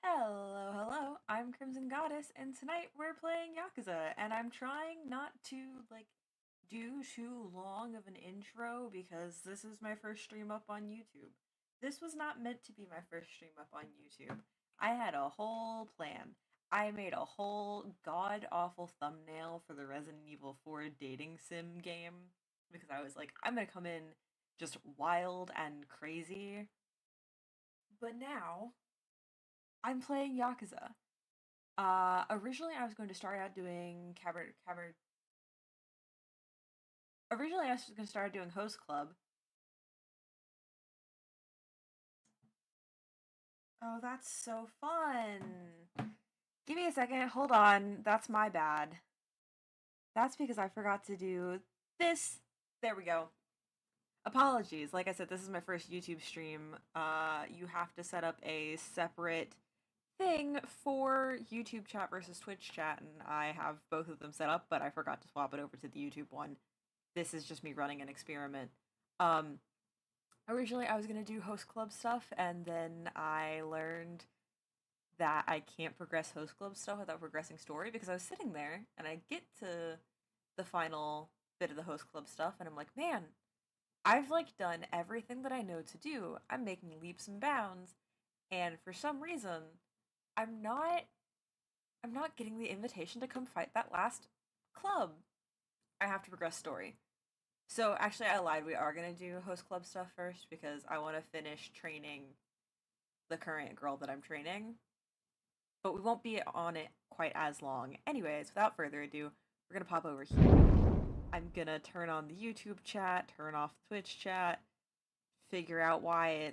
Hello, hello. I'm Crimson Goddess, and tonight we're playing Yakuza, and I'm trying not to do too long of an intro because this is my first stream up on YouTube. This was not meant to be my first stream up on YouTube. I had a whole plan. I made a whole god awful thumbnail for the Resident Evil 4 dating sim game because I was like, I'm gonna come in just wild and crazy. But now I'm playing Yakuza. Originally I was going to start out doing Cabaret. Originally I was going to start doing Host Club. Oh, that's so fun. Give me a second. Hold on. That's my bad. That's because I forgot to do this. There we go. Apologies. Like I said, this is my first YouTube stream. You have to set up a separate thing for YouTube chat versus Twitch chat, and I have both of them set up, but I forgot to swap it over to the YouTube one. This is just me running an experiment. Um, Originally I was gonna do host club stuff, and then I learned that I can't progress host club stuff without progressing story because I was sitting there and I get to the final bit of the host club stuff, and I'm like, man, I've done everything that I know to do. I'm making leaps and bounds, and for some reason, I'm not I'm not getting the invitation to come fight that last club. I have to progress story. So actually, I lied. We are gonna do host club stuff first because I want to finish training the current girl that I'm training, but we won't be on it quite as long. Anyways, without further ado, we're gonna pop over here. I'm gonna turn on the YouTube chat, turn off the Twitch chat, figure out why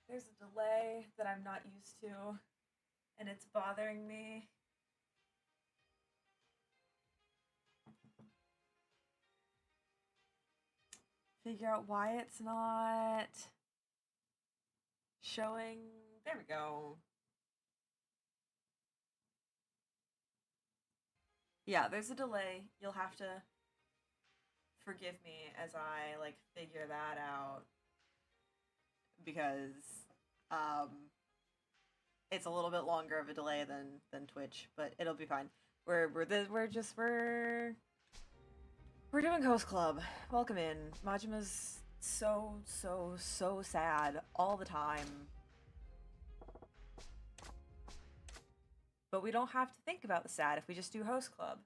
there's a delay that I'm not used to, and it's bothering me. Figure out why it's not showing. There we go. Yeah, there's a delay. You'll have to forgive me as I figure that out because um it's a little bit longer of a delay than Twitch, but it'll be fine. We're doing Host Club. Welcome in. Majima's so sad all the time. But we don't have to think about the sad if we just do Host Club.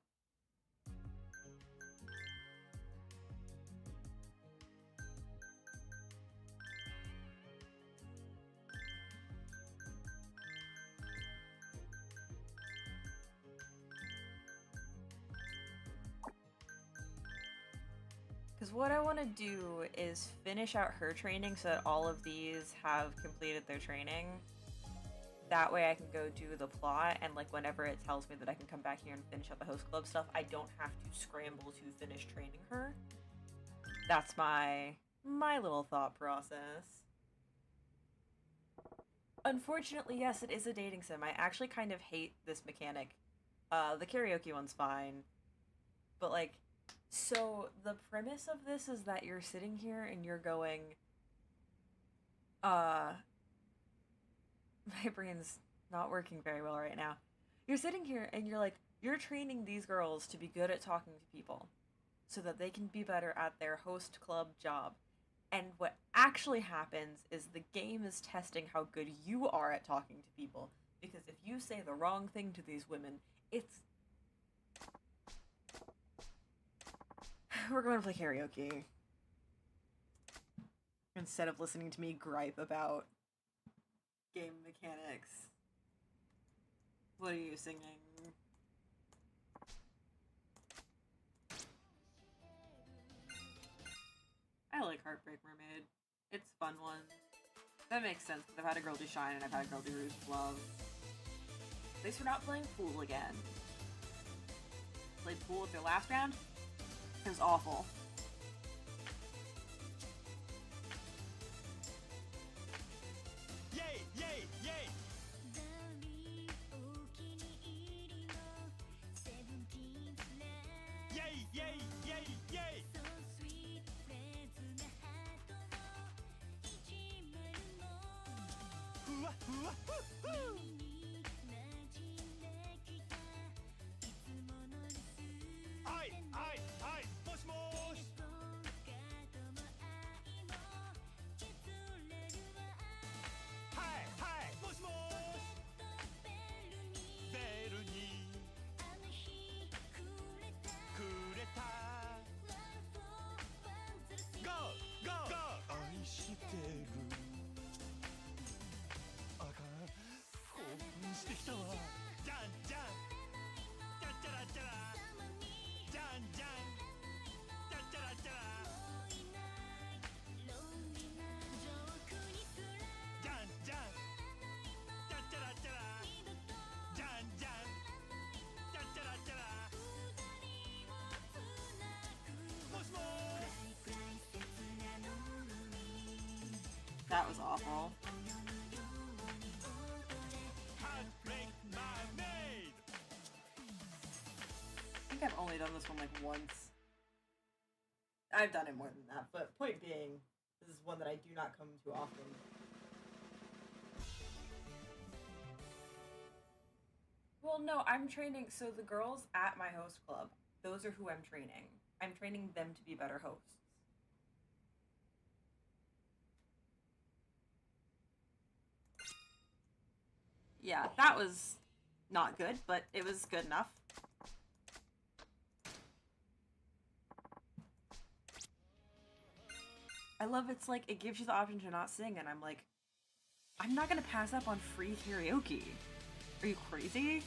Because what I want to do is finish out her training so that all of these have completed their training. That way I can go do the plot, and whenever it tells me that I can come back here and finish out the host club stuff, I don't have to scramble to finish training her. That's my little thought process. Unfortunately, yes, it is a dating sim. I actually kind of hate this mechanic. The karaoke one's fine. But so the premise of this is that you're sitting here and you're going, my brain's not working very well right now. You're sitting here and you're training these girls to be good at talking to people so that they can be better at their host club job. And what actually happens is the game is testing how good you are at talking to people. Because if you say the wrong thing to these women, it's... We're going to play karaoke. Instead of listening to me gripe about game mechanics. What are you singing? I like Heartbreak Mermaid. It's a fun one. That makes sense, because I've had a girl do Shine and I've had a girl do Rouge of Love. At least we're not playing pool again. Played pool with their last round? It was awful. Yay! Yay! Yay! Yay! Yay! Yay! Yay! That was awful. I think I've only done this one like once. I've done it more than that, but point being, this is one that I do not come to often. Well, no, I'm training, so the girls at my host club, those are who I'm training. I'm training them to be better hosts. Yeah, that was not good, but it was good enough. I love it's like, it gives you the option to not sing, and I'm like, I'm not gonna pass up on free karaoke. Are you crazy?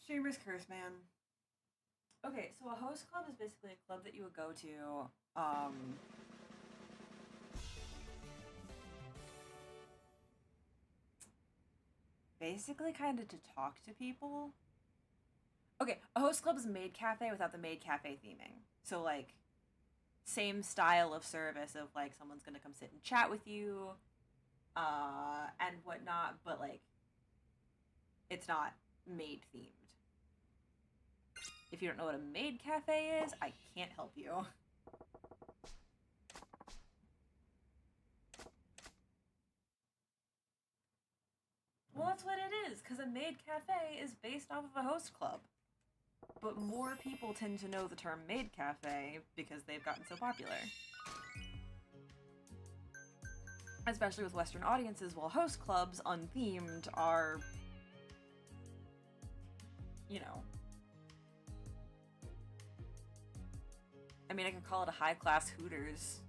Streamer's Curse, man. Okay, so a host club is basically a club that you would go to, basically kind of to talk to people. Okay, a host club is a maid cafe without the maid cafe theming. So, like, same style of service of, like, someone's gonna come sit and chat with you, and whatnot, but, like, it's not maid themed. If you don't know what a maid cafe is, I can't help you. Well, that's what it is, because a maid cafe is based off of a host club. But more people tend to know the term maid cafe because they've gotten so popular. Especially with Western audiences, while host clubs, unthemed, are, you know. I mean, I could call it a high-class Hooters.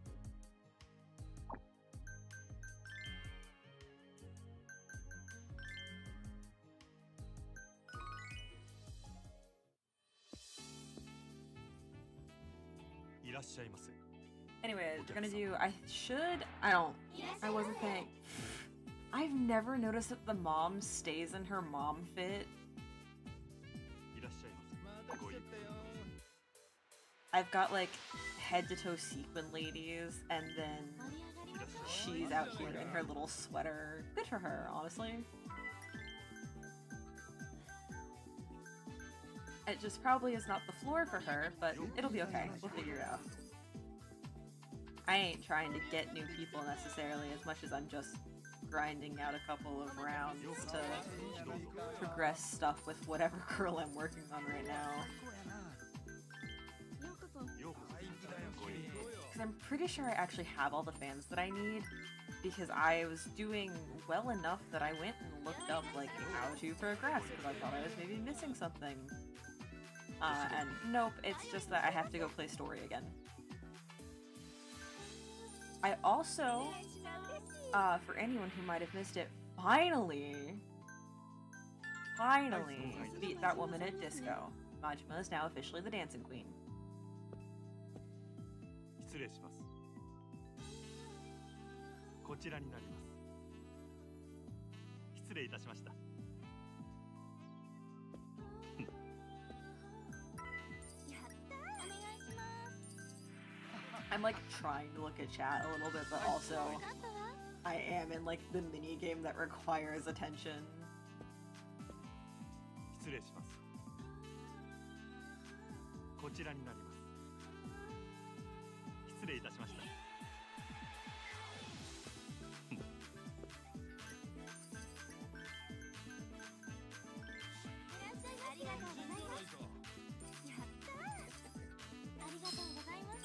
Anyways, we're gonna do, I wasn't paying. I've never noticed that the mom stays in her mom fit. I've got like head to toe sequin ladies, and then she's out here in her little sweater. Good for her, honestly. It just probably is not the floor for her, but it'll be okay. We'll figure it out. I ain't trying to get new people necessarily as much as I'm just grinding out a couple of rounds to progress stuff with whatever girl I'm working on right now. Because I'm pretty sure I actually have all the fans that I need, because I was doing well enough that I went and looked up like how to progress because I thought I was maybe missing something. And nope, it's just that I have to go play story again. I also, for anyone who might have missed it, finally Finally, beat that woman at disco. Majima is now officially the dancing queen. 失礼します。こちらになります。失礼いたしました。I'm like trying to look at chat a little bit, but also I am in like the mini game that requires attention. 失礼します。こちらになります。失礼いたしました。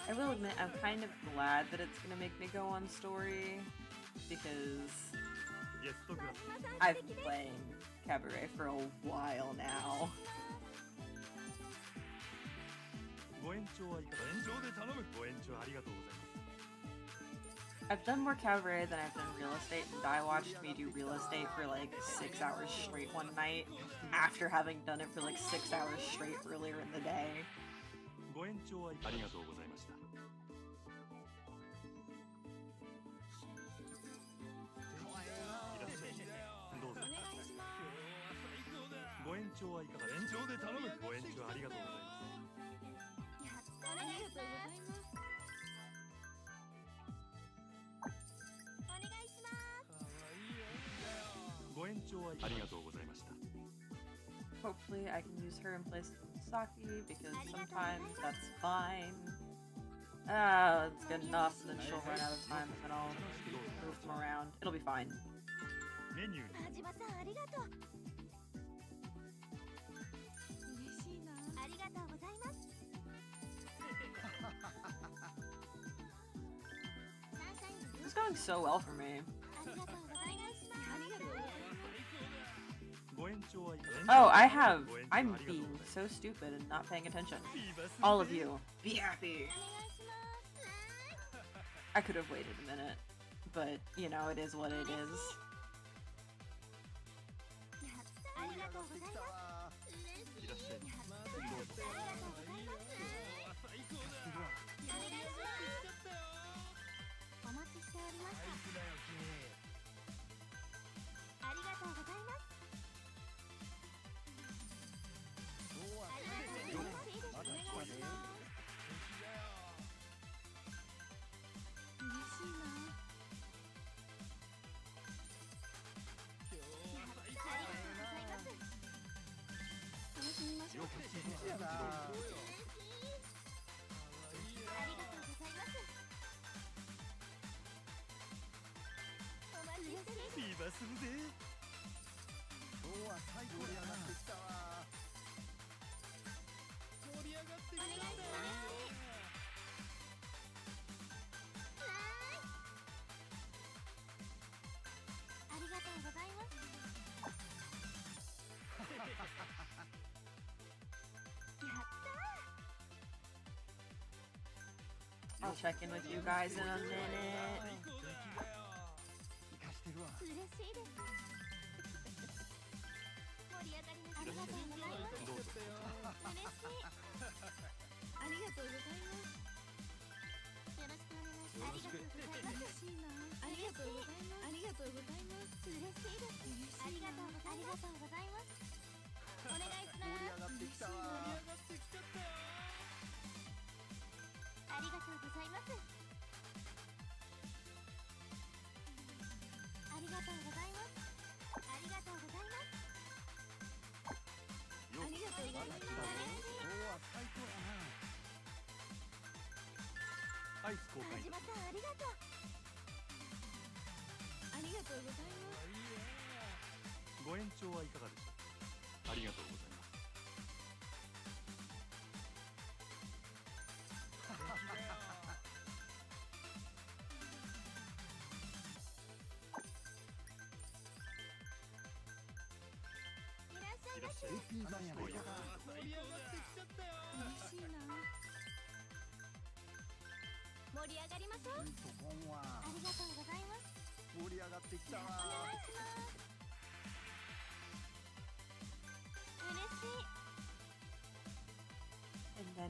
I will admit, I'm kind of glad that it's gonna make me go on story, because I've been playing Cabaret for a while now. I've done more Cabaret than I've done real estate, and I watched me do real estate for like 6 hours straight one night, after having done it for like 6 hours straight earlier in the day. ご延長はありがとうございました。いらっしゃい。どうぞ。ご延長はいかがですか。延長で頼む。ご延長ありがとうございます。ありがとうございます。お願いします。ご延長はありがとうございました。Hopefully I can use her in place of Saki, because sometimes that's fine. Ah, it's good enough, and then she'll run out of time, and then I'll move them around. It'll be fine. Menu. It's going so well for me. Oh, I'm being so stupid and not paying attention. All of you, be happy. I could have waited a minute, but, you know, it is what it is. I'll check in with you guys in a minute.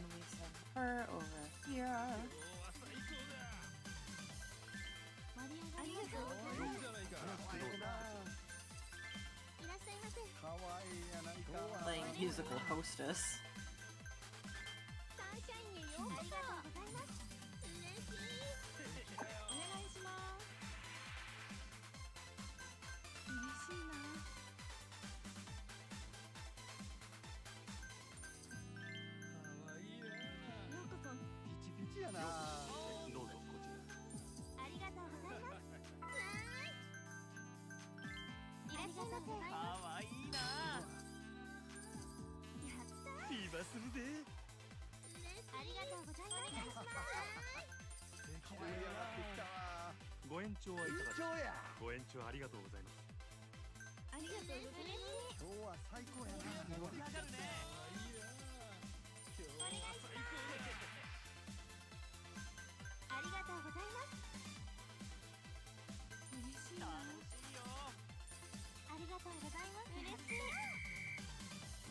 then we send her over here. Playing musical hostess.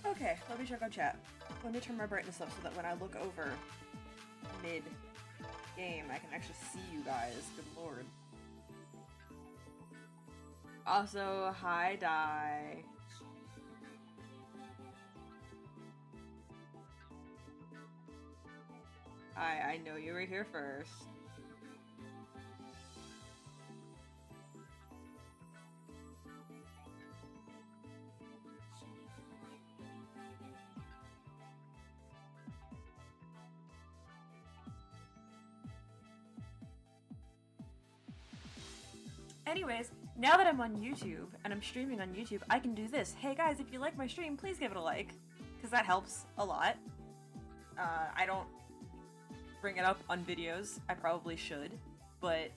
Okay, let me check on chat. Let me turn my brightness up so that when I look over mid-game, I can actually see you guys. Good lord. Also, hi, Dai. I know you were here first. Anyways, now that I'm on YouTube and I'm streaming on YouTube, I can do this. Hey guys, if you like my stream, please give it a like, because that helps a lot. I don't bring it up on videos. I probably should, but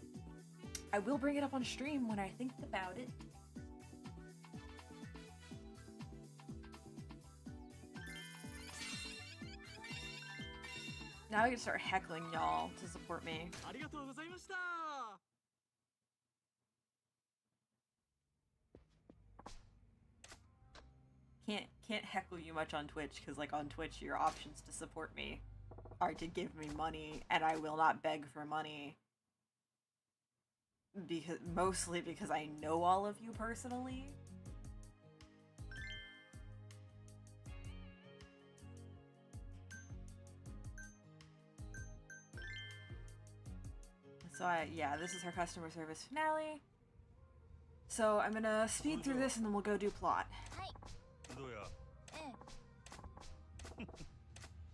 I will bring it up on stream when I think about it. Now I can start heckling y'all to support me. Can't heckle you much on Twitch, because like on Twitch your options to support me are to give me money, and I will not beg for money. Mostly because I know all of you personally. So yeah, this is her customer service finale. So I'm gonna speed through this and then we'll go do plot.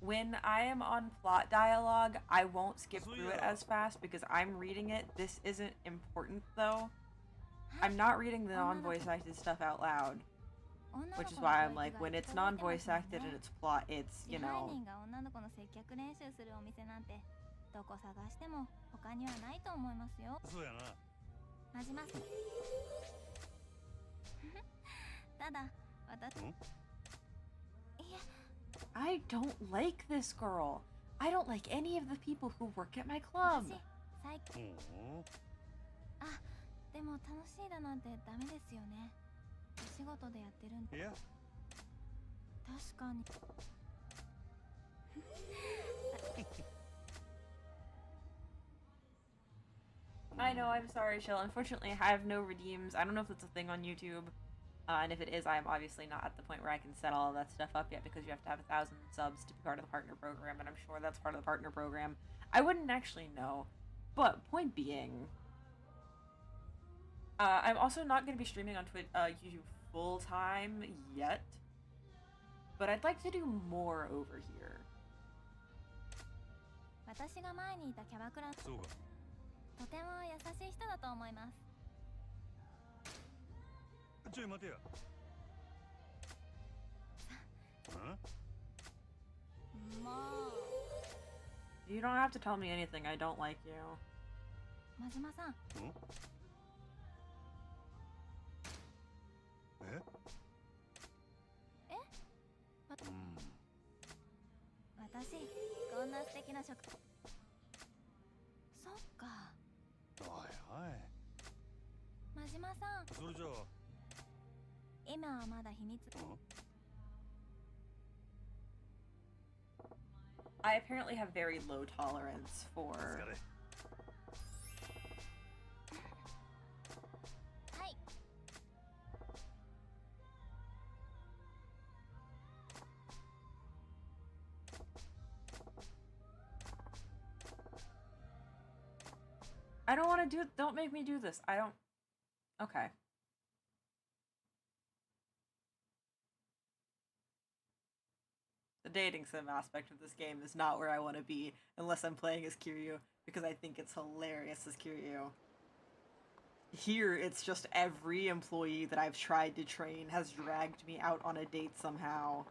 When I am on plot dialogue, I won't skip through it as fast because I'm reading it. This isn't important though. I'm not reading the non-voice acted stuff out loud. Which is why I'm like, when it's non-voice acted and it's plot, it's, you know... I don't like this girl. I don't like any of the people who work at my club. I know, I'm sorry, Chill. Unfortunately, I have no redeems. I don't know if it's a thing on YouTube. And if it is, I am obviously not at the point where I can set all of that stuff up yet because you have to have 1,000 subs to be part of the partner program, and I'm sure that's part of the partner program. I wouldn't actually know. But, point being, I'm also not going to be streaming on YouTube full-time yet, but I'd like to do more over here. You don't have to tell me anything, I don't like you. Majima-san. I apparently have very low tolerance for... I don't want to do it. Don't make me do this. I don't... Okay. The dating sim aspect of this game is not where I want to be unless I'm playing as Kiryu, because I think it's hilarious as Kiryu. Here, it's just every employee that I've tried to train has dragged me out on a date somehow.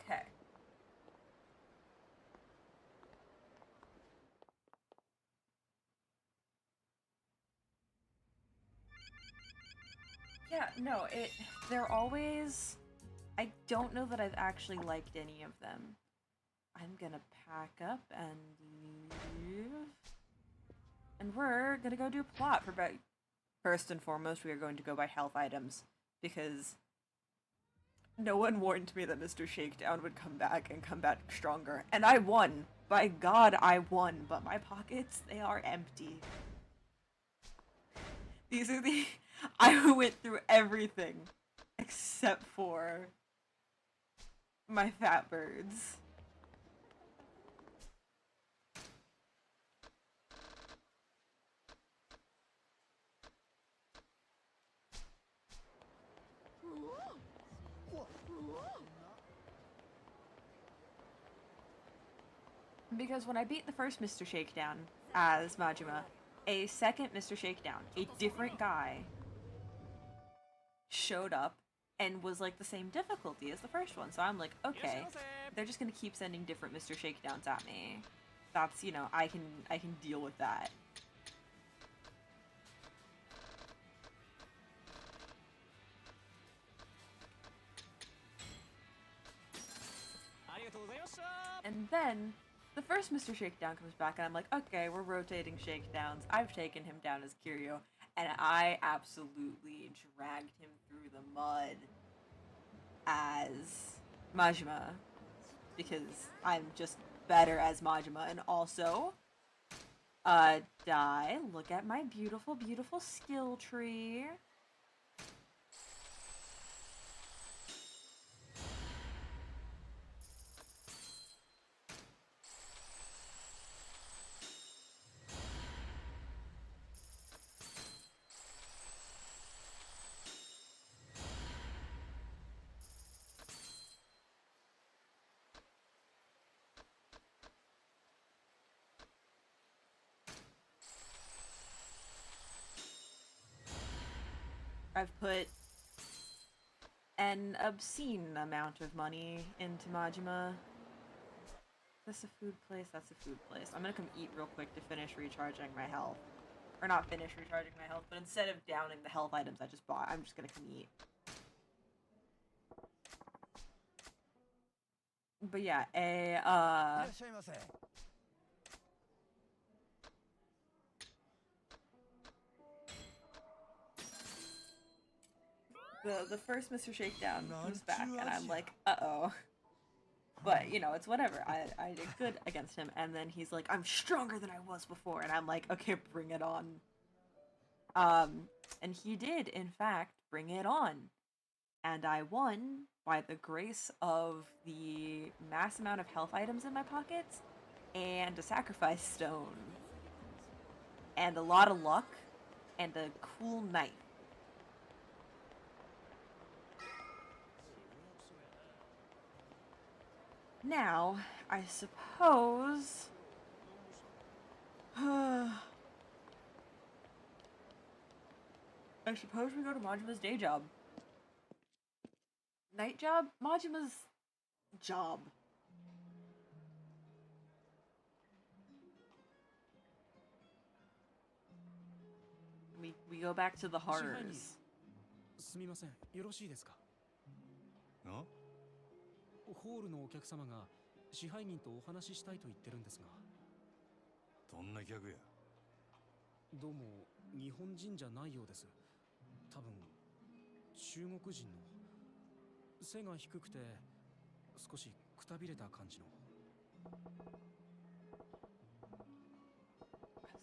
Okay. Yeah, no, they're always... I don't know that I've actually liked any of them. I'm gonna pack up and leave. And we're gonna go do plot for about... First and foremost, we are going to go buy health items, because no one warned me that Mr. Shakedown would come back and come back stronger. And I won! By God, I won, but my pockets, they are empty. These are the... I went through everything except for my fat birds. Because when I beat the first Mr. Shakedown as Majima, a second Mr. Shakedown, a different guy, showed up and was like the same difficulty as the first one. So I'm like, okay, they're just gonna keep sending different Mr. Shakedowns at me. That's, you know, I can deal with that. And then the first Mr. Shakedown comes back, and I'm like, okay, we're rotating Shakedowns. I've taken him down as Kiryu, and I absolutely dragged him through the mud as Majima, because I'm just better as Majima. And also, Dai, look at my beautiful, beautiful skill tree. I've put an obscene amount of money into Majima. Is this a food place? That's a food place. I'm gonna come eat real quick to finish recharging my health. Or not finish recharging my health, but instead of downing the health items I just bought, I'm just gonna come eat. But yeah, the first Mr. Shakedown comes back, and I'm like, uh-oh. But, you know, it's whatever. I did good against him, and then he's like, I'm stronger than I was before, and I'm like, okay, bring it on. And he did, in fact, bring it on. And I won by the grace of the mass amount of health items in my pockets and a sacrifice stone, and a lot of luck, and a cool knife. Now, I suppose... I suppose we go to Majima's day job. Night job? Majima's job. We go back to the horrors. すみません、よろしいですか？あ？ホールのお客様が支配人とお話ししたいと言ってるんですが。どんな客や？どうも日本人じゃないようです。多分中国人の。背が低くて少しくたびれた感じの。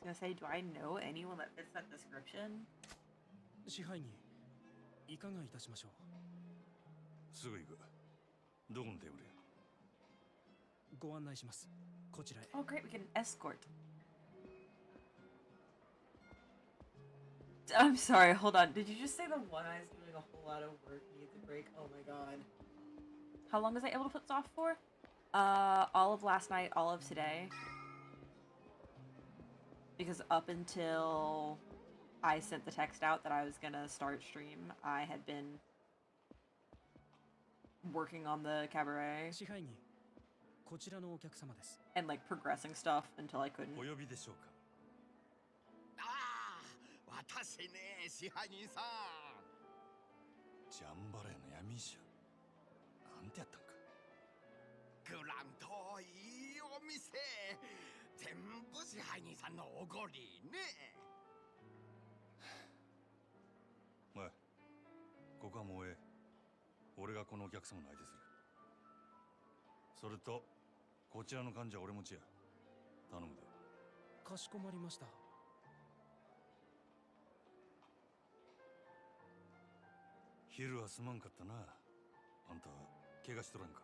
I was gonna say, do I know anyone that fits that description? 支配人、いかがいたしましょう？すぐ行く。どこのテーブルや？ご案内します。こちらへ。Oh, great, we get an escort. I'm sorry, hold on. Did you just say the one eye's doing a whole lot of work, needs a break? Oh my god. How long was I able to put this off for? All of last night, all of today. Because up until I sent the text out that I was gonna start stream, I had been working on the cabaret 支配人、こちらのお客様です。 and like progressing stuff until I couldn't. お呼びでしょうか？ああ、私ね、支配人さん。ジャンバラヤの闇医者。なんてやったんか。グランといいお店。全部支配人さんのおごりね。おい、ここはもうええ。俺がこのお客様の相手する。それと、こちらの患者は俺持ちや。頼むで。かしこまりました。昼はすまんかったな。あんた、怪我しとらんか？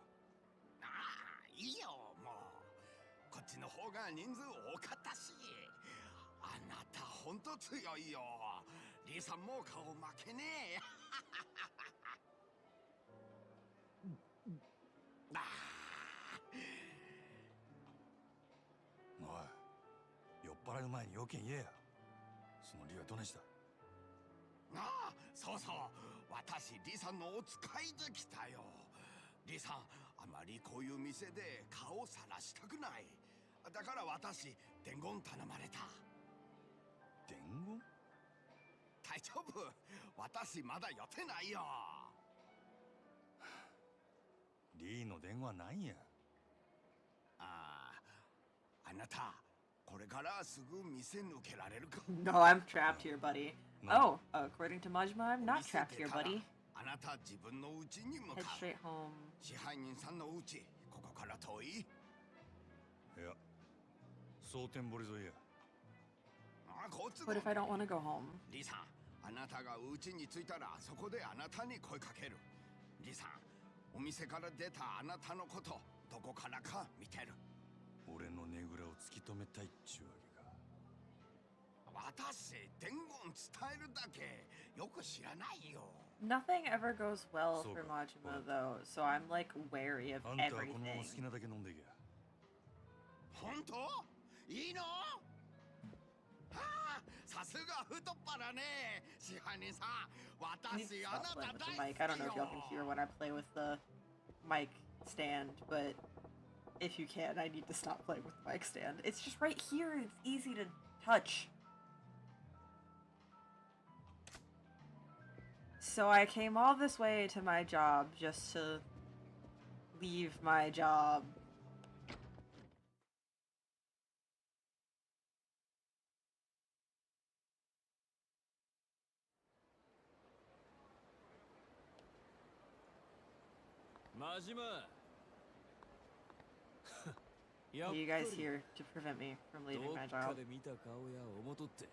ああ、いいよ、もう。こっちの方が人数多かったし。あなたほんと強いよ。リーさんも顔負けねえ。ああ。おい、酔っ払う前に要件言えや。その理由はどないした？ああ、そうそう。私、リさんのお使いで来たよ。リさん、あまりこういう店で顔をさらしたくない。だから私、伝言頼まれた。伝言？大丈夫。私、まだ予定ないよ。リーの伝言はないんや。ああ、あなた、これからすぐ店抜けられるか？ No, I'm trapped here, buddy. No. Oh, according to Majima, I'm not trapped here, buddy. あなた自分の家に向 Head かう。 straight home. 支配人さんの家、ここから遠い？いや、蒼天堀沿いや。ああ、交通 What if I don't want to go home? リさん、あなたが家に着いたらそこであなたに声かける。リさん、お店から出たあなたのことどこからか見てる。俺のねぐらを突き止めたいっちゅうわけか。私、伝言伝えるだけよく知らないよ。 Nothing ever goes well So for good. Majima, Well. though, so I'm like wary of あんたはこのまま everything. 好きなだけ飲んでけや。本当？いいの？はあ、さすが太っ腹ね。支配人さん、 I need to 私あ stop な playing た with the 大 mic. I 好 don't き know if y'all can よ。 hear when I play with the mic stand, but if you can, I need to stop playing with the mic stand. It's just right here. It's easy to touch. So I came all this way to my job just to leave my job. Majima. What are you guys here to prevent me from leaving my どっか job? で見た顔や思とって。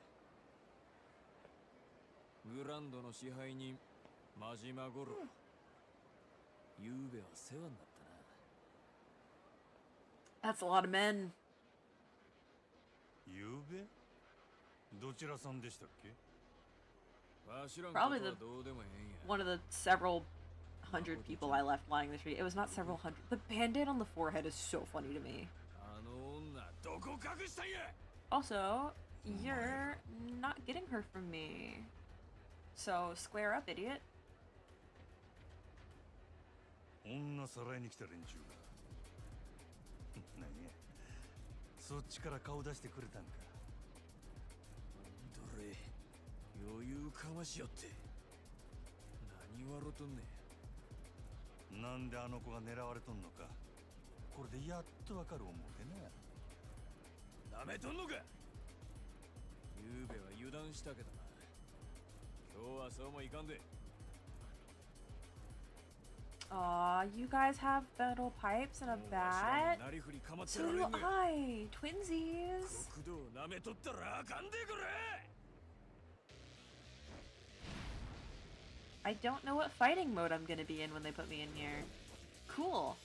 グランドの支配人、真島五郎。ゆうべは世話になったな。 That's a lot of men. ゆうべどちらさんでしたっけ？ Probably one of the several hundred people I left lying in the street. It was not several hundred. The band-aid on the forehead is so funny to me. Also, you're not getting her from me. So, square up, idiot. 女さらいに来た連中が。何や、そっちから顔出してくれたんか。どれ、余裕かましよって。何笑うとんねん。なんであの子が狙われとんのか、これでやっとわかる思うてな。なめとんのか。ゆうべは油断したけどな。今日はそうもいかんで。Aw, you guys have metal pipes and a bat? So do I! Twinsies! I don't know what fighting mode I'm gonna be in when they put me in here. Cool.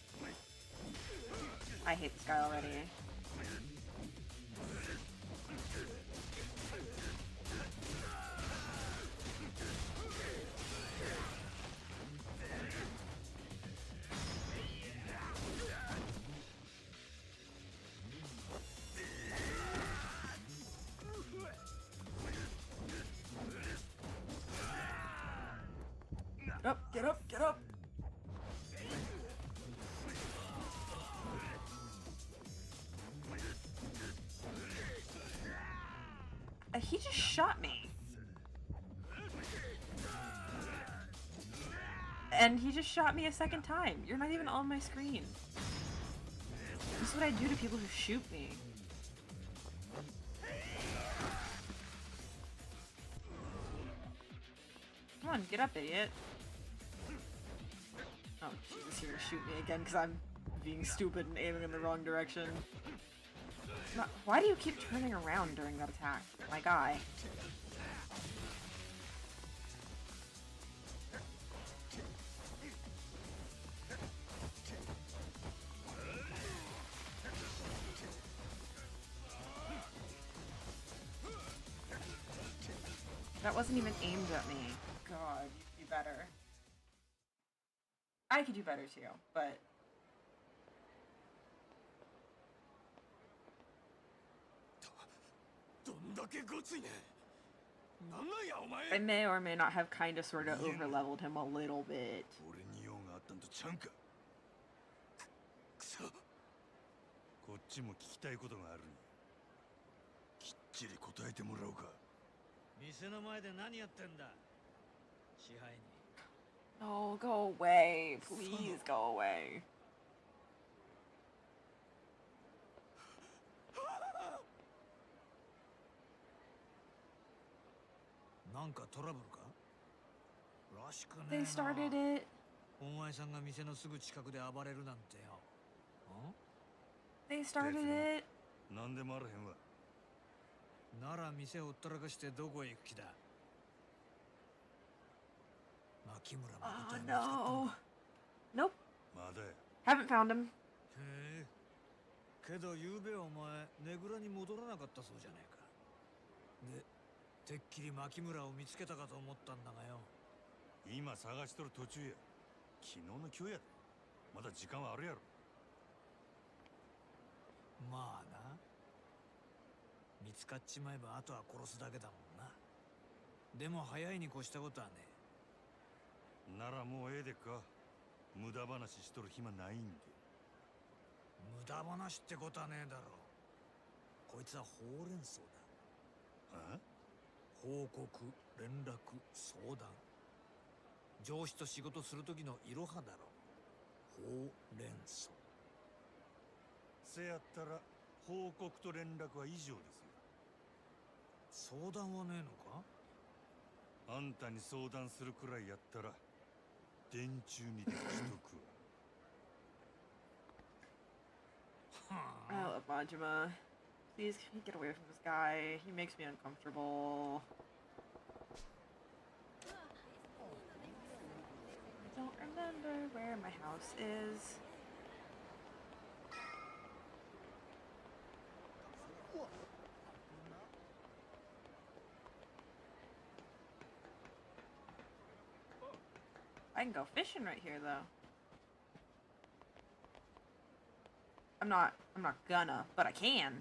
I hate this guy already. Up, get up, get up! He just shot me. And he just shot me a second time. You're not even on my screen. This is what I do to people who shoot me. Come on, get up, idiot. Oh, Jesus, you're gonna shoot me again because I'm being stupid and aiming in the wrong direction. Why do you keep turning around during that attack, my guy? That wasn't even aimed at me. God, you could do better. I could do better too, but... I may or may not have kind of sort of over-leveled him a little bit. こっちも聞きたいことがあるんや。きっちり答えてもらおうか。店の前で何やってんだ。支配人。 Oh, go away. Please go away. They started it. They started it. なんでもあらへんわ。なら店をほったらかしてどこへ行く気だ。 Oh no. Nope. まだや。 Haven't found him. へえ。けどゆうべお前ねぐらに戻らなかったそうじゃないか。で、てっきり牧村を見つけたかと思ったんだがよ。今探しとる途中や。昨日の今日やで。まだ時間はあるやろ。まあな。見つかっちまえばあとは殺すだけだもんな。でも早いに越したことはねえ。ならもうええでか。無駄話しとる暇ないんで。無駄話ってことはねえだろう。こいつはほうれん草だ。あ？報告、連絡、相談。上司と仕事する時のいろはだろう。ほうれん草。せやったら報告と連絡は以上ですよ。相談はねえのか？あんたに相談するくらいやったら電柱にできとくわ。I love Majima. Please get away from this guy. He makes me uncomfortable. I don't remember where my house is. I can go fishing right here, though. I'm not gonna, but I can.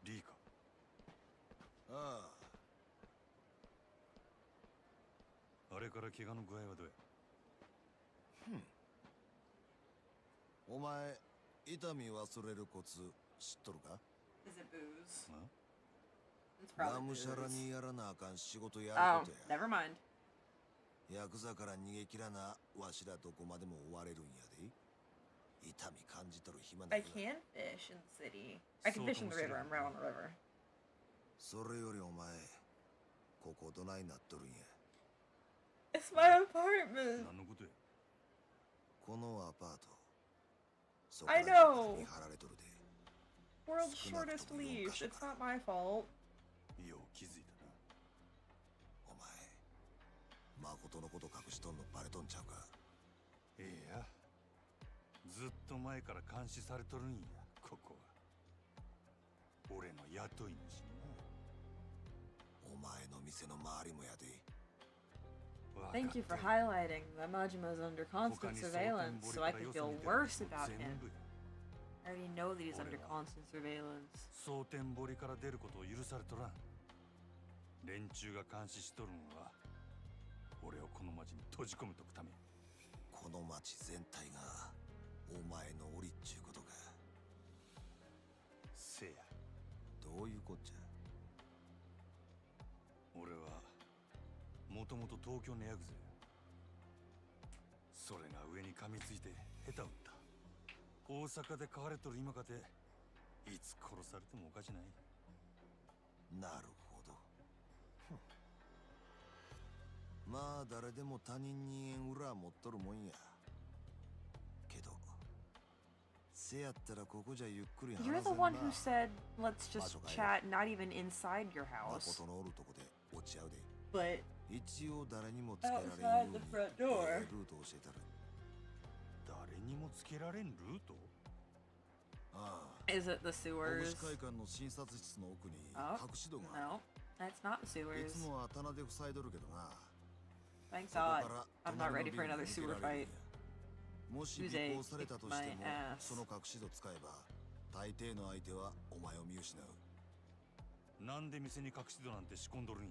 リーか。ああれから怪我の具合はどうや。お前痛み忘れるコツ知っとるか？ Is it booze? あ It's が probably むしゃら booze. にやらなあかん仕事や Oh, ることや。 never mind. ヤクザから逃げ切らなわしらどこまでも追われるんやで。痛み感じとる暇な I いわ。 can fish in the city. I can fish in the river. I'm right on the river. それよりお前ここどないなっとるんや。 It's my apartment. 何のことや。このアパート。そ I こら know. に貼られとるで。 World's shortest leash. It's not my fault. よう気づいたな。お前誠のこと隠しとんのバレとんちゃうか？いや、ずっと前から監視されとるんや、ここは。俺の雇い主にな。お前の店の周りもやで。 Thank you for highlighting that Majima's under constant surveillance, so I can feel worse about him. I already know that he's under constant surveillance. 蒼天堀から出ることを許されとらん。連中が監視しとるのは俺をこの町に閉じ込めとくため。この町全体がお前の檻っちゅうことか。せや。どういうこっちゃ？俺はもともと東京のヤクザや。それが上に噛みついて下手打った。大阪で飼われとる今かていつ殺されてもおかしない。なるほど。まあ誰でも他人に縁裏持っとるもんや。けどせやったらここじゃゆっくり話せんな。 You're the one who said, let's just chat, not even inside your house. 誠のおるとこで落ち合うで。 But 一応誰にもつけられんよう outside に the front door. ルート教えたる。誰にもつけられんルート。ああ。 Is it the 大 sewers? 使会館の診察室の奥に Oh, 隠し戸がある。 no, that's not the い sewers. つもは棚で塞いどるけどな。 Thank そこ God. から I'm not 隣 ready の for ビル another に抜け sewer られるん fight. や。もし Who's 尾 a 行されたとして kick も my ass. その隠し戸使えば大抵の相手はお前を見失う。なんで店に隠し戸なんて仕込んどるんや。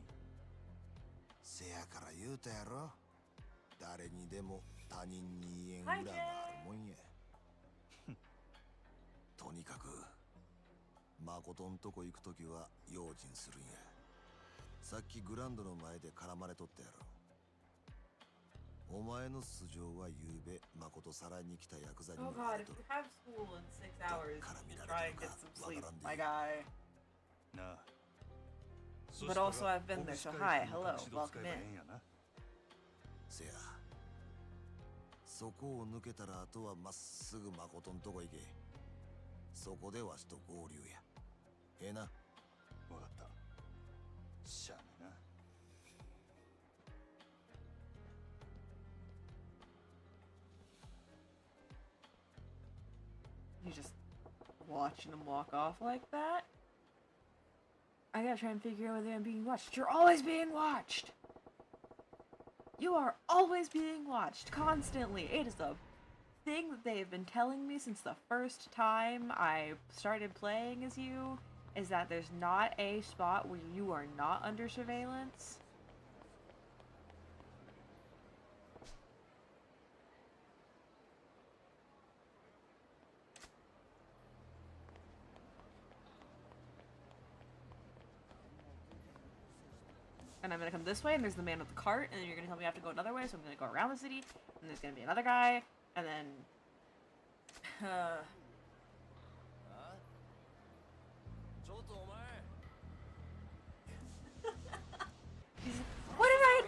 せやから言うたやろ。誰にでも他人に縁裏があるもんや。とにかく誠んとこ行くときは用心するんや。さっきグランドの前で絡まれとったやろ。お前の素性はゆうべ誠さらに来たヤクザに Oh も言わ God, れ if と you る。 have school in 6 hours, you should try and get some sleep, my guy. なあ。 But also I've been there, so hi, hello, welcome in. せや。そこを抜けたらあとはまっすぐ誠んとこ行け。そこでわしと合流や。ええな。わかった。しゃあねえな。 You just watching him walk off like that? I gotta try and figure out whether I'm being watched. You're always being watched! You are always being watched, constantly. It is a thing that they have been telling me since the first time I started playing as you, is that there's not a spot where you are not under surveillance. And I'm gonna come this way, and there's the man with the cart, and then you're gonna tell me I have to go another way, so I'm gonna go around the city, and there's gonna be another guy, and then... What did I...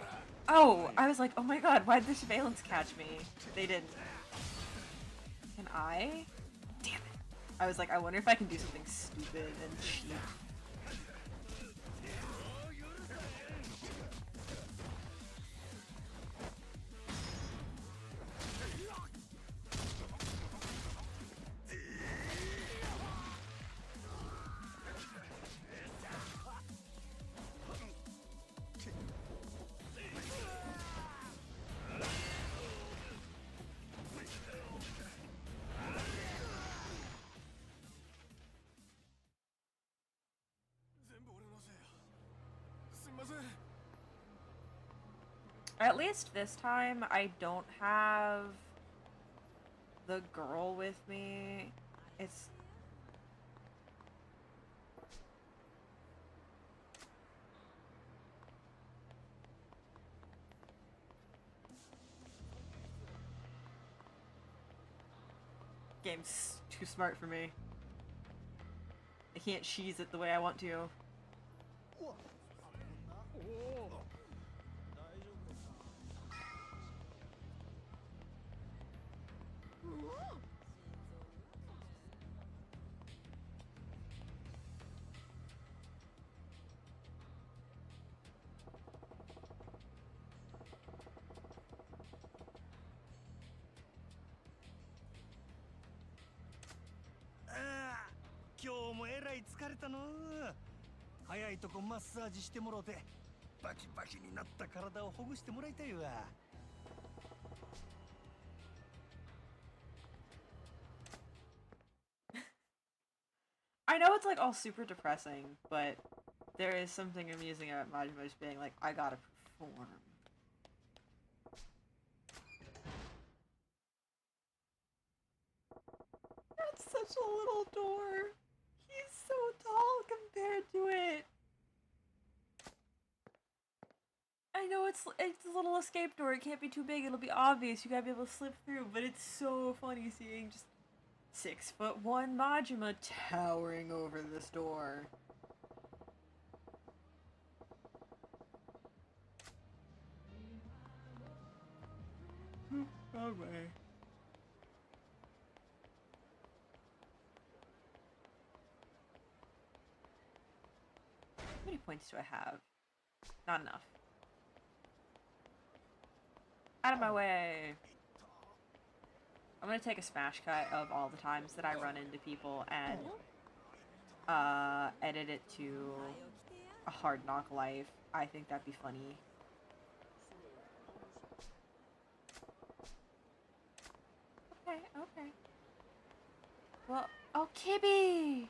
Oh, I was like, oh my god, why did the surveillance catch me? They didn't. Can I? Damn it. I was like, I wonder if I can do something stupid and cheap. At least this time, I don't have the girl with me. It's... Game's too smart for me. I can't cheese it the way I want to.今日もえらい疲れたの。早いとこマッサージしてもろてバキバキになった体をほぐしてもらいたいわ。I know it's like all super depressing, but there is something amusing about Majima just being like, I gotta perform. That's such a little door. He's so tall compared to it. I know it's a little escape door. It can't be too big. It'll be obvious. You gotta be able to slip through. But it's so funny seeing just 6'1" Majima towering over this door. Wrong way. How many points do I have? Not enough. Out of my way! I'm gonna take a smash cut of all the times that I run into people and edit it to a hard knock life. I think that'd be funny. Okay, okay. Well, oh, Kibby!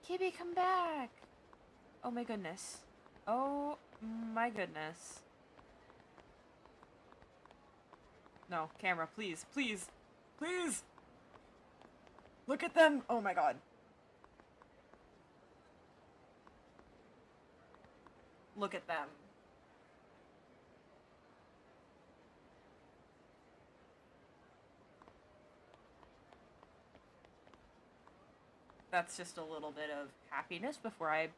Kibby, come back! Oh my goodness. Oh my goodness. No, camera, please, please, please! Look at them! Oh my god. Look at them. That's just a little bit of happiness before I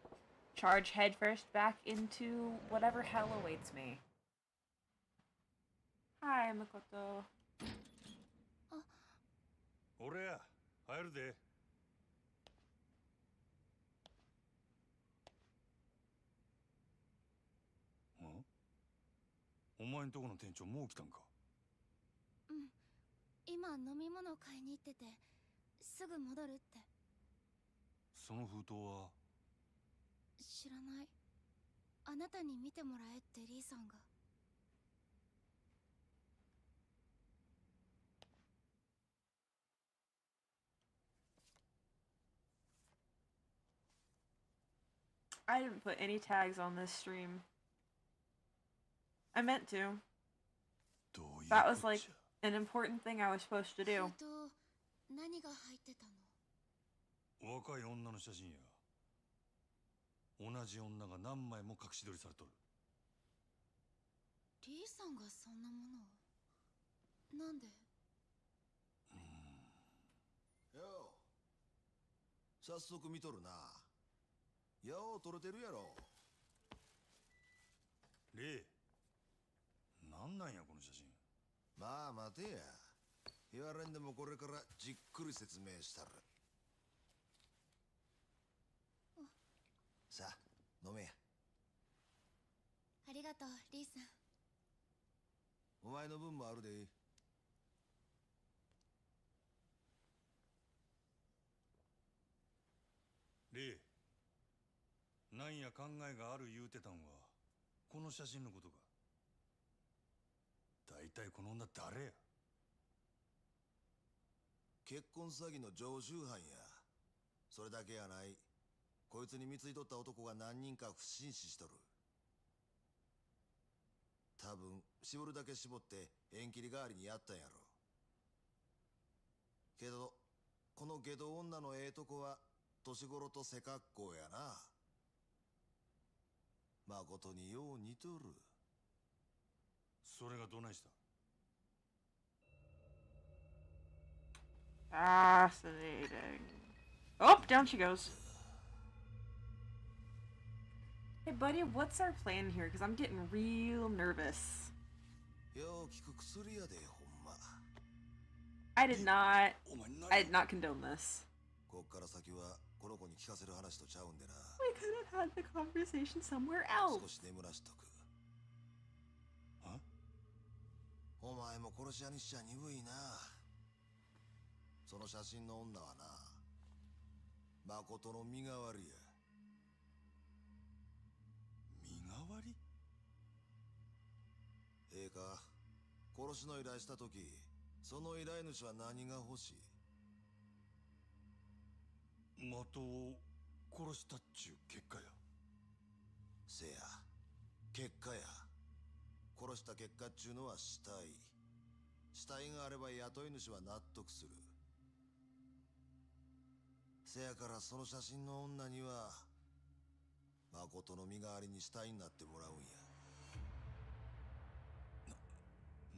charge headfirst back into whatever hell awaits me. Hi, Makoto. 俺や入るで。お前んとこの店長もう来たんか。うん。今飲み物買いに行ってて、すぐ戻るって。その封筒は知らない。あなたに見てもらえってリーさんが。I didn't put any tags on this stream. I meant to. That was like an important thing I was supposed to do. 何が入ってたの？若い女の写真や。同じ女が何枚も隠し撮りされとる。リーさんがそんなものを。なんで？よう。早速見とるな。よう撮れてるやろ。レイ、なんなんやこの写真。まあ待てや。言われんでもこれからじっくり説明したる。さあ飲めや。ありがとう、リーさん。お前の分もあるで。レイ、なんや考えがある言うてたんはこの写真のことか。大体この女誰や。結婚詐欺の常習犯や。それだけやない。こいつに貢いとった男が何人か不審死しとる。多分絞るだけ絞って縁切り代わりにやったんやろ。けどこの下道女のええとこは年頃と背格好やな。誠によう似とる。それがどないした？ Fascinating. Oh, down she goes. Hey, buddy, what's our plan here? Because I'm getting real nervous. よう効く薬やで、ほんま。I did not. お前何？ I did not condone this. こっから先はこの子に聞かせる話とちゃうんでな。 We could have had the conversation somewhere 少 else. し眠らしとく。あ？お前も殺し屋にしちゃ鈍いな。その写真の女はな、誠の身代わりや。身代わり？ええか、殺しの依頼した時、その依頼主は何が欲しい？的を殺したっちゅう結果や。せや、結果や。殺した結果っちゅうのは死体。死体があれば雇い主は納得する。せやからその写真の女には誠の身代わりに死体になってもらうん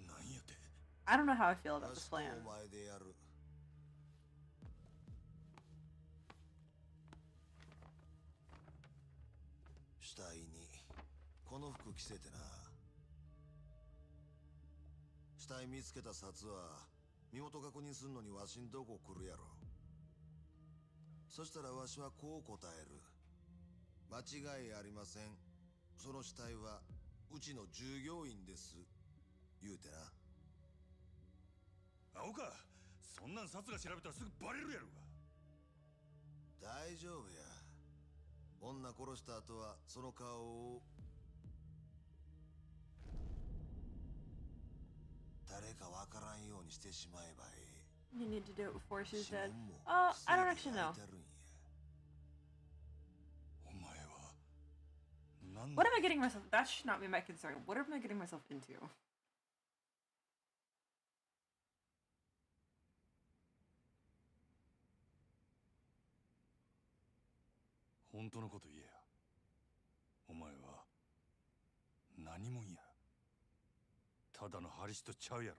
や。なんやて？ I don't know how I feel about わ this しと plan. お前でやる。死体にこの服着せてな。死体見つけた札は身元確認すんのにわしんとこ来るやろ。そしたらわしはこう答える。間違いありません。その死体はうちの従業員です。言うてな。青か、そんなん札が調べたらすぐバレるやろが。大丈夫や。女殺した後はその顔を誰かわからんようにしてしまえばいい。 You need to do it before she's 指 dead. 紋も I don't actually know. 薬で焼いてあるんや。お前はなん What am I getting myself? That should not be my concern. What am I getting myself into? 本当のこと言えや。お前は何もんや。ただのハリスとちゃうやろ。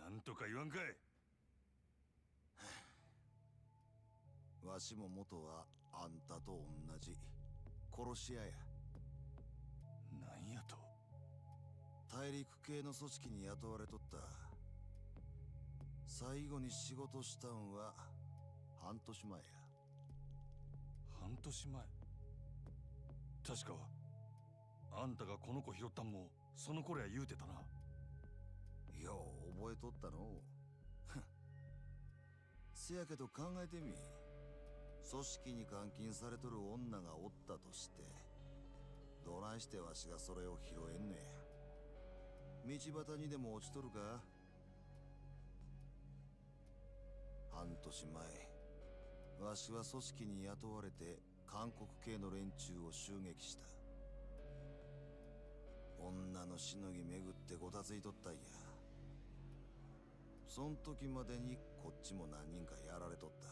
なんとか言わんかい。わしも元はあんたと同じ殺し屋や。なんやと？大陸系の組織に雇われとった。最後に仕事したんは半年前や。半年前。確かあんたがこの子拾ったんもその頃や言うてたな。よう覚えとったのう。せやけど考えてみ。組織に監禁されとる女がおったとして、どないしてわしがそれを拾えんねん。道端にでも落ちとるか？半年前、わしは組織に雇われて韓国系の連中を襲撃した。女のしのぎ巡ってごたついとったんや。そん時までにこっちも何人かやられとった。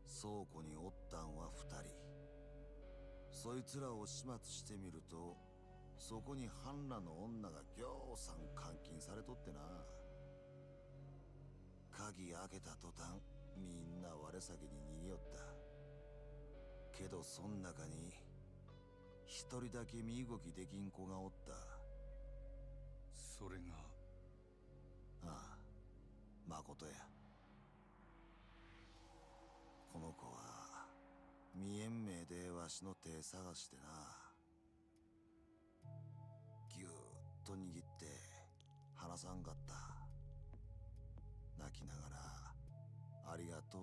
倉庫におったんは2人。そいつらを始末してみると、そこに半裸の女がぎょうさん監禁されとってな。鍵開けた途端、みんな我先に逃げよった。けどそん中に一人だけ身動きできん子がおった。それがああ、誠や。この子は見えん目でわしの手探してな。ぎゅーっと握って離さんかった。泣きながらありがとう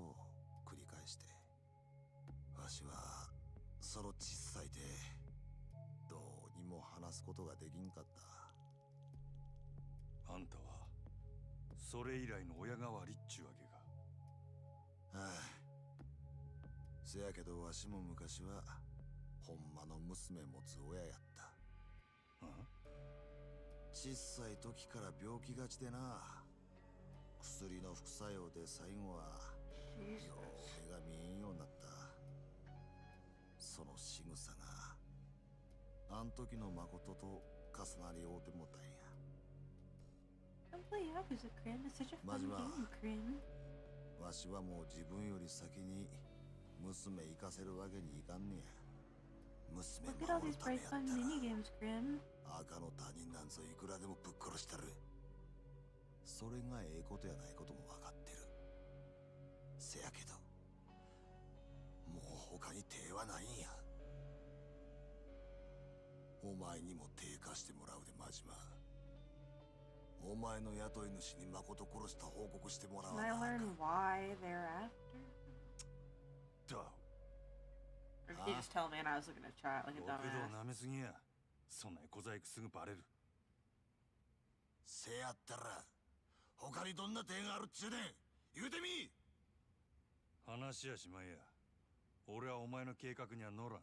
繰り返して。わしはその小さい手どうにも離すことができんかった。あんたはそれ以来の親代わりっちゅうわけか。ああ、せやけどわしも昔はほんまの娘持つ親やった。小さい時から病気がちでな、薬の副作用で最後はよう目が見えんようになった。その仕草があん時の誠と重なり合うてもたんや。Don't play Yakuza, Krim. It's such a fun Majima. game, Krim. わしはもう自分より先に娘行かせるわけにいかんねや。娘 Look at all 守 these るため bright や fun ったら mini games, Krim. 赤の他人なんぞいくらでもぶっ殺したる。それがええことやないことも分かってる。せやけどもう他に手はないんや。お前にも手貸してもらうで、真島。お前の雇い主に誠殺した報告してもらわ Can I なあかん。 learn why they're after? Or did he just tell me and I was looking at chat like a 極道 dumbass? なめすぎや。そんな小細工すぐバレる。せやったら他にどんな手があるっちゅうねん。言うてみ。話やしまいや。俺はお前の計画には乗らん。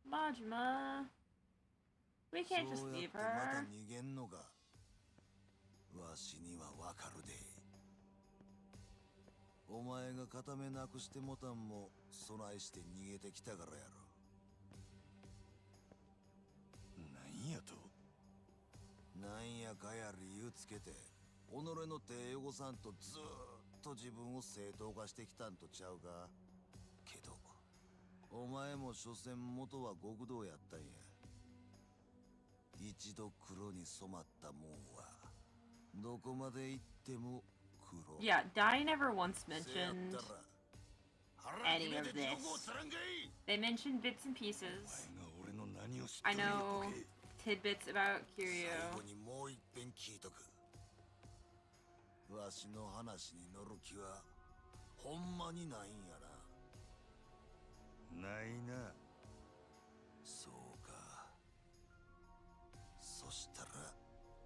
Majima. We そう can't just やっ leave てまた her. 逃げんのか。わしにはわかるで。お前が片目なくしてもたんも備えして逃げてきたからやろ。なんやと。なんやかや理由つけて己の手汚さんとずーっと自分を正当化してきたんとちゃうか。けどお前も所詮元は極道やったんや。一度黒に染まったもんはどこまで行っても黒。 Yeah, Dai never once せやっ mentioned たら腹 any 決め of て地獄を this. つらんかい。 They mentioned bits and お前 pieces. が俺の何を知っ I とるんや know ボケ。 tidbits about 最 Kiryu. 後にもう一遍聞いとく。わしの話に乗る気はほんまにないんやな。ないな。そうか。そしたら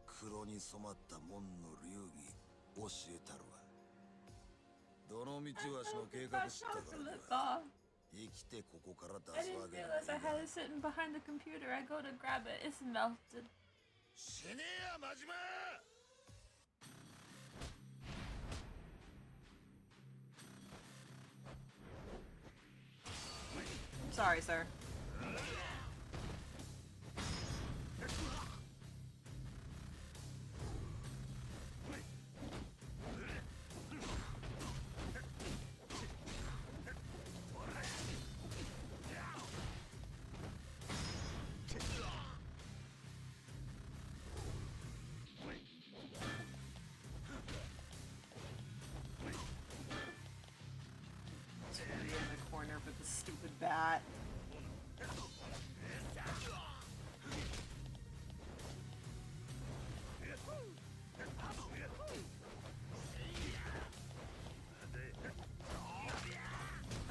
黒に染まった門の流儀教えたるわ。どの道わしの計画知ったからには生きてここから出 I す didn't わけに realize I はいか had ん。 it sitting behind the computer. I go to grab it, it's melted. 死ねや真島。 Sorry, sir. In the corner with the stupid bat.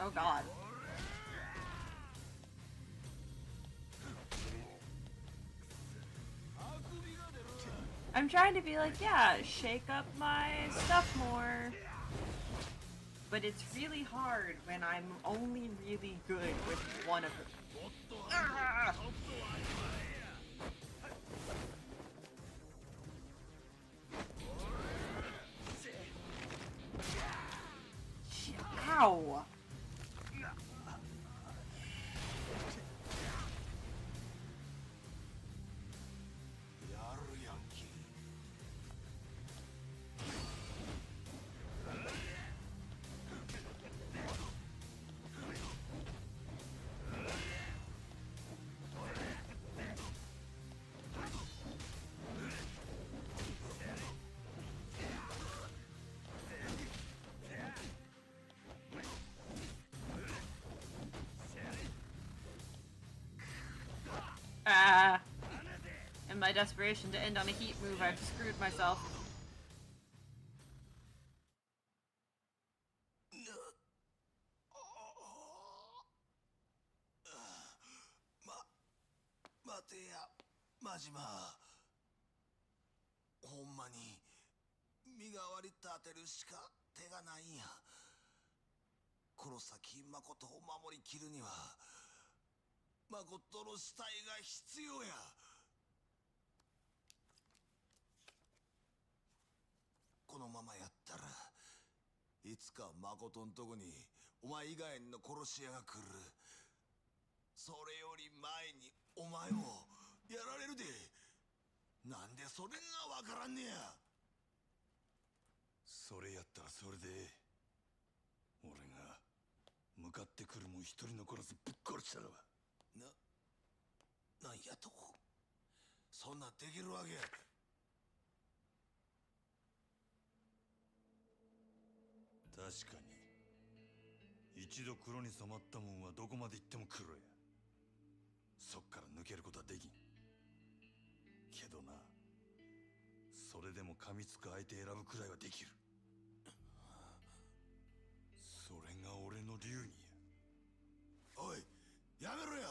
Oh god. I'm trying to be like, yeah, shake up my stuff more. But it's really hard when I'm only really good with one of them. Ah! Ow! Ah. In my desperation to end on a heat move, I've screwed myself. 待てや真島。ほんまに身代わり立てるしか手がないんや。この先誠を守りきるには誠の死体が必要や。このままやったらいつか誠んとこにお前以外の殺し屋が来る。それより前にお前もやられるで。なんでそれがわからんねや。それやったらそれで俺が向かってくるもん一人残らずぶっ殺したらば。なんやと。そんなできるわけ。確かに一度黒に染まったもんはどこまで行っても黒や。そっから抜けることはできんけどな、それでも噛みつく相手選ぶくらいはできる。それが俺の流儀や。おい、やめろや。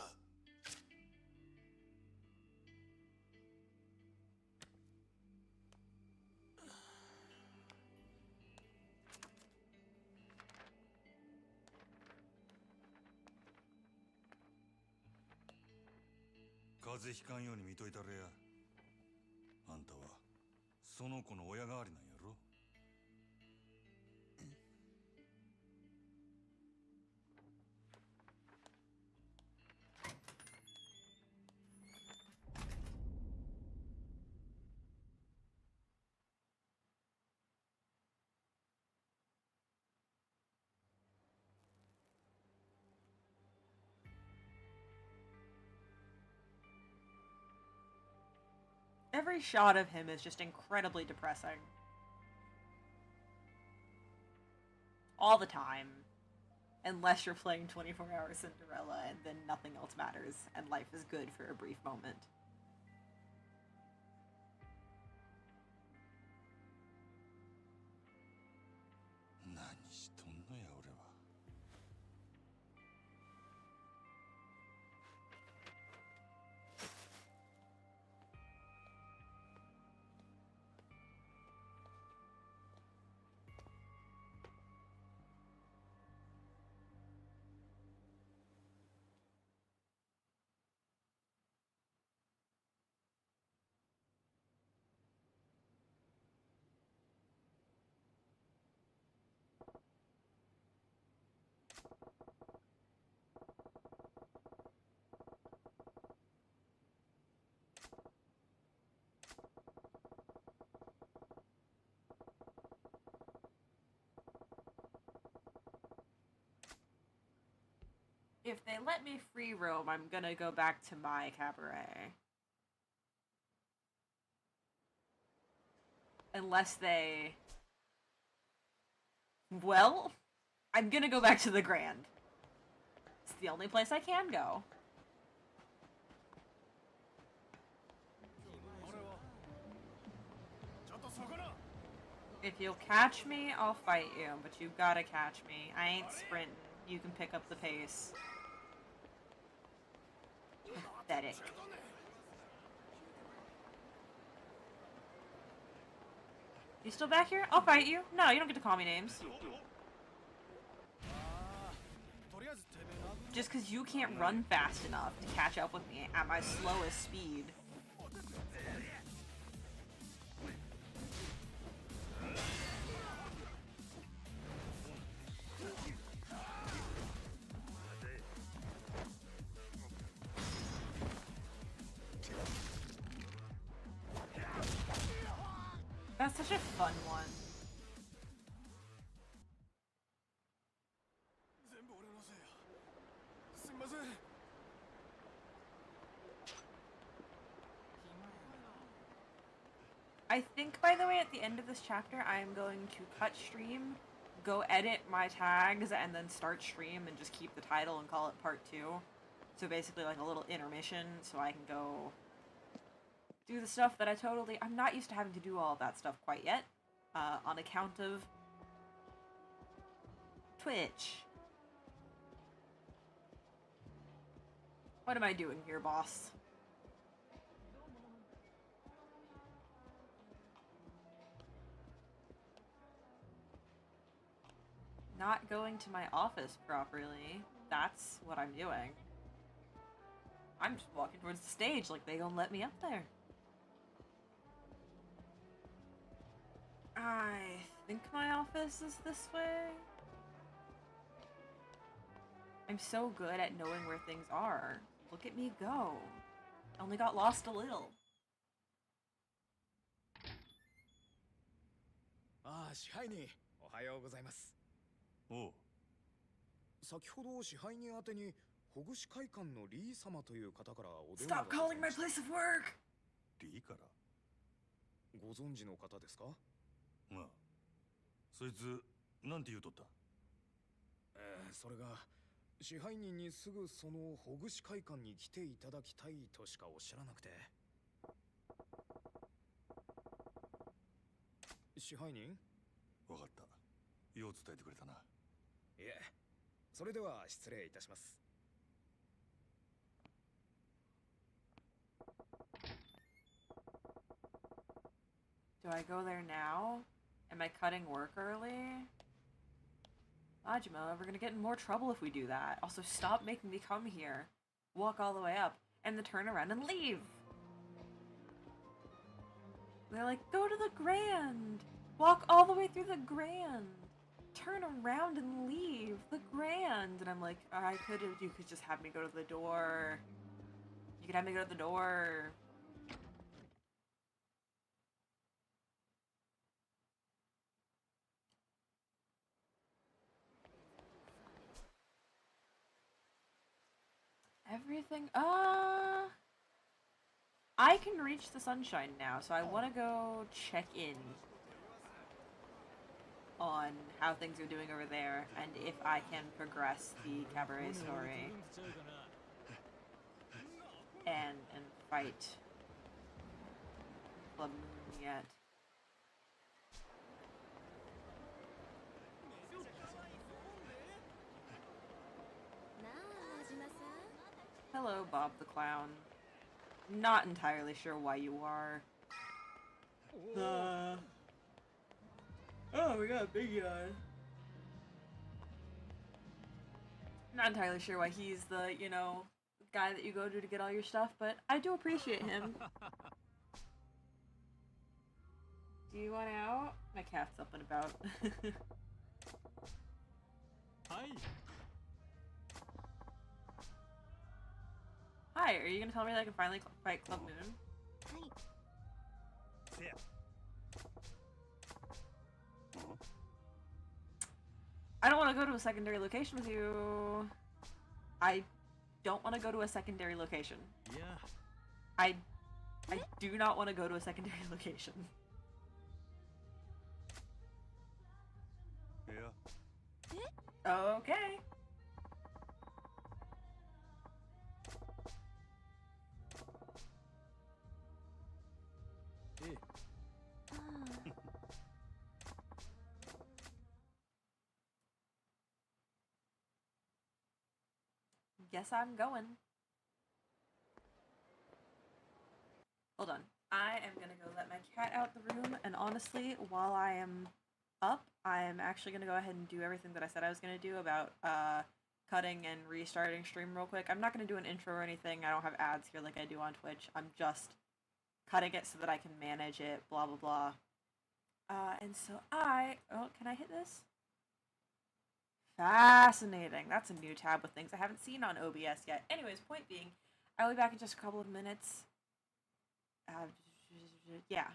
風邪ひかんように見といたれや。あんたはその子の親代わりなんやろ。Every shot of him is just incredibly depressing. All the time. Unless you're playing 24-hour Cinderella and then nothing else matters and life is good for a brief moment. Naniしとんのや俺は。If they let me free roam, I'm gonna go back to my cabaret. Unless they... Well, I'm gonna go back to the Grand. It's the only place I can go. If you'll catch me, I'll fight you, but you've gotta catch me. I ain't sprinting. You can pick up the pace. Pathetic. You still back here? I'll fight you. No, you don't get to call me names. Just because you can't run fast enough to catch up with me at my slowest speed. That's such a fun one. I think, by the way, at the end of this chapter, I am going to cut stream, go edit my tags, and then start stream and just keep the title and call it part 2. So basically like a little intermission so I can go do the stuff that I'm not used to having to do all of that stuff quite yet, on account of Twitch. What am I doing here, boss? not going to my office properly. That's what I'm doing. I'm just walking towards the stage like they gonna let me up there. I think my office is this way. I'm so good at knowing where things are. Look at me go. Only got lost a little. ああ、支配人、おはようございます。おう。先ほど支配人宛てにほぐし会館のリー様という方からお電話が Stop ござい calling ま my した。 place of work! リーから。ご存知の方ですか？ああ。そいつ、なんて言うとった？それが支配人にすぐそのほぐし会館に来ていただきたいとしかおっしゃらなくて。支配人？わかった。よう伝えてくれたな。いえ、それでは失礼いたします。Do I go there now? Am I cutting work early? Majima, we're gonna get in more trouble if we do that. Also, stop making me come here. Walk all the way up, and then turn around and leave! They're like, go to the Grand! Walk all the way through the Grand! Turn around and leave the Grand! And I'm like, you could just have me go to the door. You could have me go to the door. Everything, I can reach the sunshine now, so I want to go check in on how things are doing over there, and if I can progress the cabaret story and fight Club Moon yet. Hello, Bob the Clown. Not entirely sure why you are. Oh, we got a biggie on. Not entirely sure why he's the, you know, guy that you go to get all your stuff, but I do appreciate him. Do you want out? My cat's up and about. Hi. Hi, are you gonna tell me that I can finally fight Club Moon?せや。I don't want to go to a secondary location with you. I don't want to go to a secondary location. Yeah. I do not want to go to a secondary location. Yeah. Okay. Hey. Guess I'm going. Hold on. I am gonna go let my cat out the room, and honestly, while I am up, I am actually gonna go ahead and do everything that I said I was gonna do about cutting and restarting stream real quick. I'm not gonna do an intro or anything. I don't have ads here like I do on Twitch. I'm just cutting it so that I can manage it, blah blah blah. And so oh, can I hit this? Fascinating. That's a new tab with things I haven't seen on OBS yet. Anyways, point being, I'll be back in just a couple of minutes. Yeah.